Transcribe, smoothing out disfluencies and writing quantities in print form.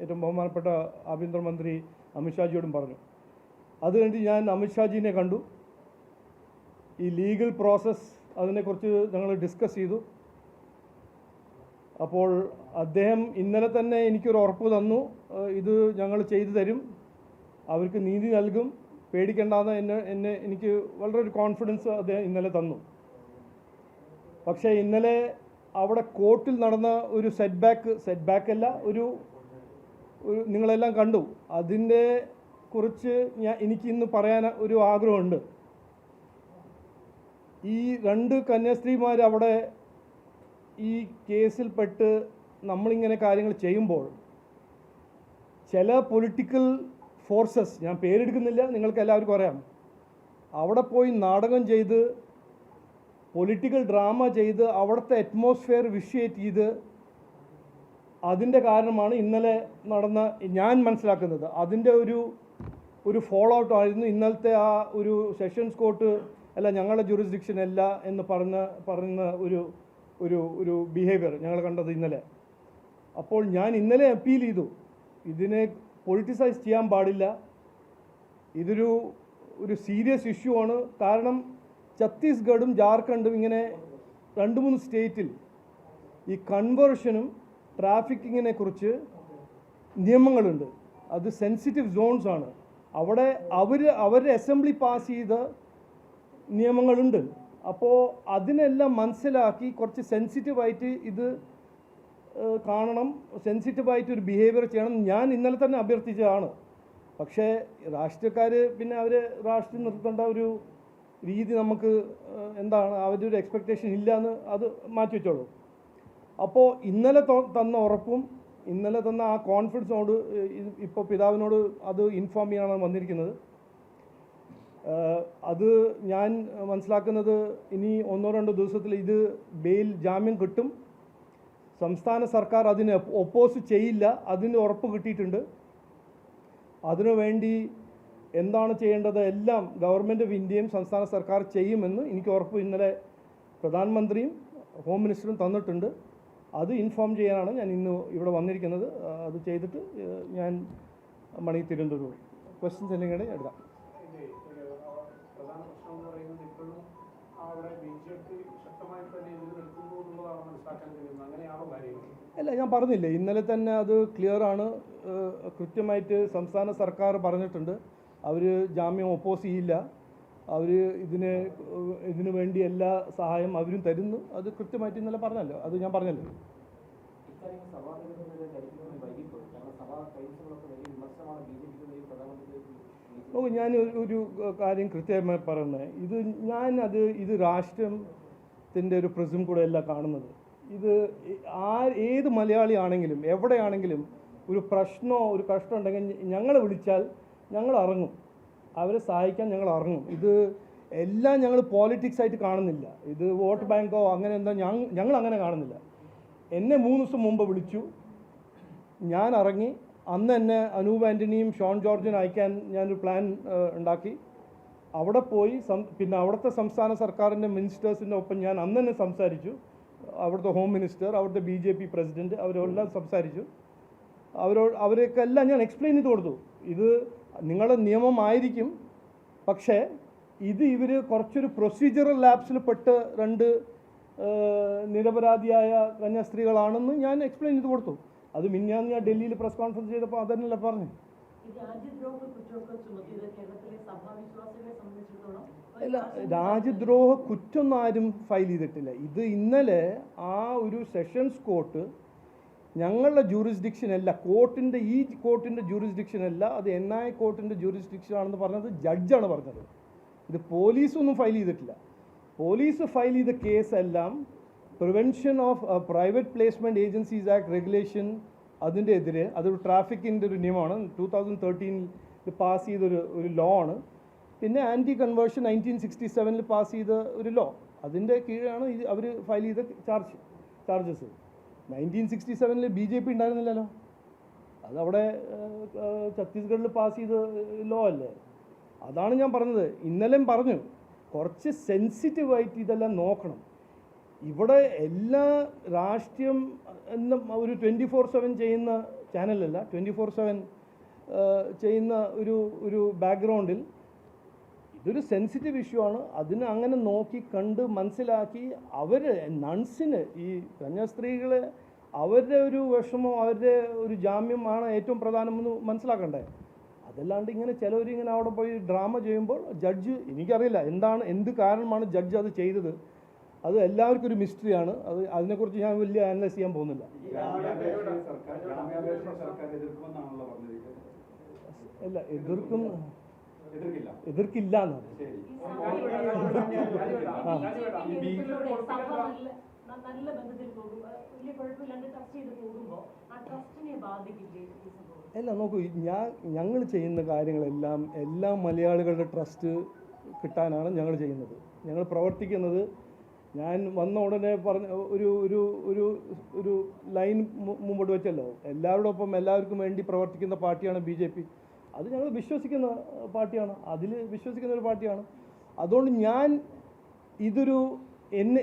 ഏറ്റവും ബഹുമാനപ്പെട്ട ആഭ്യന്തരമന്ത്രി അമിത്ഷാജിയോടും പറഞ്ഞു. അത് കഴിഞ്ഞ് ഞാൻ അമിത്ഷാജിനെ കണ്ടു. ഈ ലീഗൽ പ്രോസസ്സ് അതിനെക്കുറിച്ച് ഞങ്ങൾ ഡിസ്കസ് ചെയ്തു. അപ്പോൾ അദ്ദേഹം ഇന്നലെ തന്നെ എനിക്കൊരു ഉറപ്പ് തന്നു, ഇത് ഞങ്ങൾ ചെയ്തു തരും, അവർക്ക് നീതി നൽകും, പേടിക്കേണ്ടെന്ന് എനിക്ക് വളരെ ഒരു കോൺഫിഡൻസ് അദ്ദേഹം ഇന്നലെ തന്നു. പക്ഷേ ഇന്നലെ അവിടെ കോർട്ടിൽ നടന്ന ഒരു സെറ്റ് അല്ല, ഒരു നിങ്ങളെല്ലാം കണ്ടു. അതിൻ്റെ കുറിച്ച് എനിക്കിന്ന് പറയാൻ ഒരു ആഗ്രഹമുണ്ട്. ഈ 2 കന്യാസ്ത്രീമാർ അവിടെ ഈ കേസിൽപ്പെട്ട് നമ്മളിങ്ങനെ കാര്യങ്ങൾ ചെയ്യുമ്പോൾ ചില പൊളിറ്റിക്കൽ ഫോഴ്സസ്, ഞാൻ പേരെടുക്കുന്നില്ല, നിങ്ങൾക്ക് എല്ലാവർക്കും അറിയാം, അവിടെ പോയി നാടകം ചെയ്ത് പൊളിറ്റിക്കൽ ഡ്രാമ ചെയ്ത് അവിടുത്തെ അറ്റ്മോസ്ഫിയർ വിഷ്യേറ്റ് ചെയ്ത് അതിൻ്റെ കാരണമാണ് ഇന്നലെ നടന്ന, ഞാൻ മനസ്സിലാക്കുന്നത് അതിൻ്റെ ഒരു ഫോളോ ഔട്ട് ആയിരുന്നു ഇന്നലത്തെ ആ ഒരു സെഷൻസ് കോർട്ട് അല്ല ഞങ്ങളുടെ ജൂറിസ്ഡിക്ഷൻ അല്ല എന്ന് പറയുന്ന ഒരു ബിഹേവിയർ ഞങ്ങൾ കണ്ടത് ഇന്നലെ. അപ്പോൾ ഞാൻ ഇന്നലെ അപ്പീൽ ചെയ്തു, ഇതിനെ പൊളിറ്റിസൈസ് ചെയ്യാൻ പാടില്ല, ഇതൊരു സീരിയസ് ഇഷ്യൂ ആണ്. കാരണം ഛത്തീസ്ഗഡും ജാർഖണ്ഡും ഇങ്ങനെ 2-3 സ്റ്റേറ്റിൽ ഈ കൺവേർഷനും ട്രാഫിക്കിങ്ങിനെ കുറിച്ച് നിയമങ്ങളുണ്ട്. അത് സെൻസിറ്റീവ് സോൺസ് ആണ്. അവിടെ അവരുടെ അസംബ്ലി പാസ് ചെയ്ത നിയമങ്ങളുണ്ട്. അപ്പോൾ അതിനെല്ലാം മനസ്സിലാക്കി കുറച്ച് സെൻസിറ്റീവായിട്ട് ഇത് കാണണം, സെൻസിറ്റീവായിട്ട് ഒരു ബിഹേവിയർ ചെയ്യണം. ഞാൻ ഇന്നലെ തന്നെ അഭ്യർത്ഥിച്ചതാണ്. പക്ഷേ രാഷ്ട്രീയക്കാർ പിന്നെ അവർ രാഷ്ട്രീയം നിർത്തേണ്ട ഒരു രീതി നമുക്ക് എന്താണ്, അവരുടെ ഒരു എക്സ്പെക്റ്റേഷൻ ഇല്ല എന്ന് അത് മാറ്റി വെച്ചോളൂ. അപ്പോൾ ഇന്നലെ തന്ന ഉറപ്പും ഇന്നലെ തന്ന ആ കോൺഫിഡൻസോട് ഇപ്പോൾ പിതാവിനോട് അത് ഇൻഫോം ചെയ്യാനാണ് വന്നിരിക്കുന്നത്. അത് ഞാൻ മനസ്സിലാക്കുന്നത് ഇനി 1-2 ദിവസത്തിൽ ഇത് ജാമ്യം കിട്ടും. സംസ്ഥാന സർക്കാർ അതിന് ഒപ്പോസ് ചെയ്യില്ല, അതിന് ഉറപ്പ് കിട്ടിയിട്ടുണ്ട്. അതിനുവേണ്ടി എന്താണ് ചെയ്യേണ്ടത് എല്ലാം ഗവൺമെൻറ് ഓഫ് ഇന്ത്യയും സംസ്ഥാന സർക്കാർ ചെയ്യുമെന്ന് എനിക്ക് ഉറപ്പ് ഇന്നലെ പ്രധാനമന്ത്രിയും ഹോം മിനിസ്റ്ററും തന്നിട്ടുണ്ട്. അത് ഇൻഫോം ചെയ്യാനാണ് ഞാൻ ഇന്ന് ഇവിടെ വന്നിരിക്കുന്നത്. അത് ചെയ്തിട്ട് ഞാൻ തിരുവനന്തപുരം പോയി ക്വസ്റ്റ്യൻസ് എന്തെങ്കിലും എടുക്കാം. അല്ല, ഞാൻ പറഞ്ഞില്ലേ ഇന്നലെ തന്നെ അത് ക്ലിയറാണ്, കൃത്യമായിട്ട് സംസ്ഥാന സർക്കാർ പറഞ്ഞിട്ടുണ്ട് അവർ ജാമ്യം ഒപ്പോസ് ചെയ്യില്ല, അവർ ഇതിനു വേണ്ടി എല്ലാ സഹായം അവരും തരുന്നു. അത് കൃത്യമായിട്ട് ഇന്നലെ പറഞ്ഞല്ലോ, അത് ഞാൻ പറഞ്ഞല്ലോ. ഞാൻ ഒരു കാര്യം കൃത്യമായി പറയുന്നത്, ഇത് രാഷ്ട്രത്തിൻ്റെ ഒരു പ്രിസം കൂടെ അല്ല കാണുന്നത്. ഇത് ഏത് മലയാളി ആണെങ്കിലും എവിടെയാണെങ്കിലും ഒരു പ്രശ്നമോ ഒരു കഷ്ടം ഉണ്ടെങ്കിൽ ഞങ്ങളെ വിളിച്ചാൽ ഞങ്ങൾ ഇറങ്ങും, അവരെ സഹായിക്കാൻ ഞങ്ങൾ ഇറങ്ങും. ഇത് എല്ലാം ഞങ്ങൾ പോളിറ്റിക്സ് ആയിട്ട് കാണുന്നില്ല, ഇത് വോട്ട് ബാങ്കോ അങ്ങനെ എന്താ ഞങ്ങൾ അങ്ങനെ കാണുന്നില്ല. എന്നെ 3 ദിവസം മുമ്പ് വിളിച്ചു, ഞാൻ ഇറങ്ങി. അന്ന് തന്നെ അനൂപ് ആൻ്റണിയും ഷോൺ ജോർജിനും അയക്കാൻ ഞാനൊരു പ്ലാൻ ഉണ്ടാക്കി. അവിടെ പോയി പിന്നെ അവിടുത്തെ സംസ്ഥാന സർക്കാരിൻ്റെ മിനിസ്റ്റേഴ്സിൻ്റെ ഒപ്പം ഞാൻ അന്ന് തന്നെ സംസാരിച്ചു. അവിടുത്തെ ഹോം മിനിസ്റ്റർ, അവിടുത്തെ BJP പ്രസിഡൻറ്റ്, അവരെല്ലാം സംസാരിച്ചു. അവരെല്ലാം ഞാൻ എക്സ്പ്ലെയിൻ ചെയ്ത് കൊടുത്തു. ഇത് നിങ്ങളുടെ നിയമമായിരിക്കും, പക്ഷേ ഇവർ കുറച്ചൊരു പ്രൊസീജിയറൽ ലാപ്സിൽ പെട്ട് 2 നിരപരാധിയായ കന്യാസ്ത്രീകളാണെന്ന് ഞാൻ എക്സ്പ്ലെയിൻ ചെയ്ത് കൊടുത്തു. അത് മിനിഞ്ഞാന്ന് ഞാൻ ഡൽഹിയിൽ പ്രസ് കോൺഫറൻസ് ചെയ്തപ്പോൾ അതന്നെയല്ല പറഞ്ഞു. അല്ല, രാജ്യദ്രോഹ കുറ്റമൊന്നും ആരും ഫയൽ ചെയ്തിട്ടില്ല. ഇത് ഇന്നലെ ആ ഒരു സെഷൻസ് കോർട്ട് ഞങ്ങളുടെ ജൂറിസ്ഡിക്ഷൻ അല്ല, ഈ കോർട്ടിൻ്റെ ജൂറിസ്ഡിക്ഷൻ അല്ല, അത് NI കോർട്ടിൻ്റെ ജൂറിസ്ഡിക്ഷൻ ആണെന്ന് പറഞ്ഞത് ജഡ്ജാണ് പറഞ്ഞത്. ഇത് പോലീസൊന്നും ഫയൽ ചെയ്തിട്ടില്ല. പോലീസ് ഫയൽ ചെയ്ത കേസെല്ലാം prevention of private placement agencies act regulation അതിൻ്റെ എതിരെ, അതൊരു ട്രാഫിക്കിൻ്റെ ഒരു നിയമമാണ്, 2013 പാസ് ചെയ്തൊരു ലോ ആണ്. പിന്നെ ആൻറ്റി കൺവേർഷൻ 1967 പാസ് ചെയ്ത ഒരു ലോ, അതിൻ്റെ കീഴാണ് അവർ ഫയൽ ചെയ്ത ചാർജസ്. 1967 BJP ഉണ്ടായിരുന്നില്ലല്ലോ, അതവിടെ ഛത്തീസ്ഗഡിൽ പാസ് ചെയ്ത ലോ അല്ലേ. അതാണ് ഞാൻ പറഞ്ഞത്. ഇന്നലെയും പറഞ്ഞു, കുറച്ച് സെൻസിറ്റീവായിട്ട് ഇതെല്ലാം നോക്കണം. ഇവിടെ എല്ലാ രാഷ്ട്രീയം എന്ന ഒരു 24/7 ചെയ്യുന്ന ചാനലല്ല, 24/7 ചെയ്യുന്ന ഒരു ബാക്ക്ഗ്രൗണ്ടിൽ ഇതൊരു സെൻസിറ്റീവ് ഇഷ്യൂ ആണ്. അതിന് അങ്ങനെ നോക്കി കണ്ട് മനസ്സിലാക്കി അവർ നൺസിന് ഈ കന്യാസ്ത്രീകളെ അവരുടെ ഒരു വിഷമം, അവരുടെ ഒരു ജാമ്യമാണ് ഏറ്റവും പ്രധാനമെന്ന് മനസ്സിലാക്കണ്ടേ. അതല്ലാണ്ട് ഇങ്ങനെ ചിലവരിങ്ങനെ അവിടെ പോയി ഡ്രാമ ചെയ്യുമ്പോൾ ജഡ്ജ്, എനിക്കറിയില്ല എന്ത് കാരണമാണ് ജഡ്ജ് അത് ചെയ്തത്. അത് എല്ലാവർക്കും ഒരു മിസ്റ്ററിയാണ്. അതിനെക്കുറിച്ച് ഞാൻ വലിയ അനലൈസ് ചെയ്യാൻ പോകുന്നില്ല. അല്ല, എതിർക്കില്ല എന്നാണ്. അല്ല, നോക്കൂ, ഞങ്ങൾ ചെയ്യുന്ന കാര്യങ്ങളെല്ലാം എല്ലാ മലയാളികളുടെ ട്രസ്റ്റ് കിട്ടാനാണ് ഞങ്ങൾ ചെയ്യുന്നത്. ഞങ്ങൾ പ്രവർത്തിക്കുന്നത്, ഞാൻ വന്ന ഉടനെ പറഞ്ഞ ഒരു ലൈൻ മുമ്പോട്ട് വെച്ചല്ലോ, എല്ലാവരോടൊപ്പം എല്ലാവർക്കും വേണ്ടി പ്രവർത്തിക്കുന്ന പാർട്ടിയാണ് BJP. അത് ഞങ്ങൾ വിശ്വസിക്കുന്ന പാർട്ടിയാണ്, അതിൽ വിശ്വസിക്കുന്ന ഒരു പാർട്ടിയാണ്. അതുകൊണ്ട് ഞാൻ ഇതൊരു എന്നെ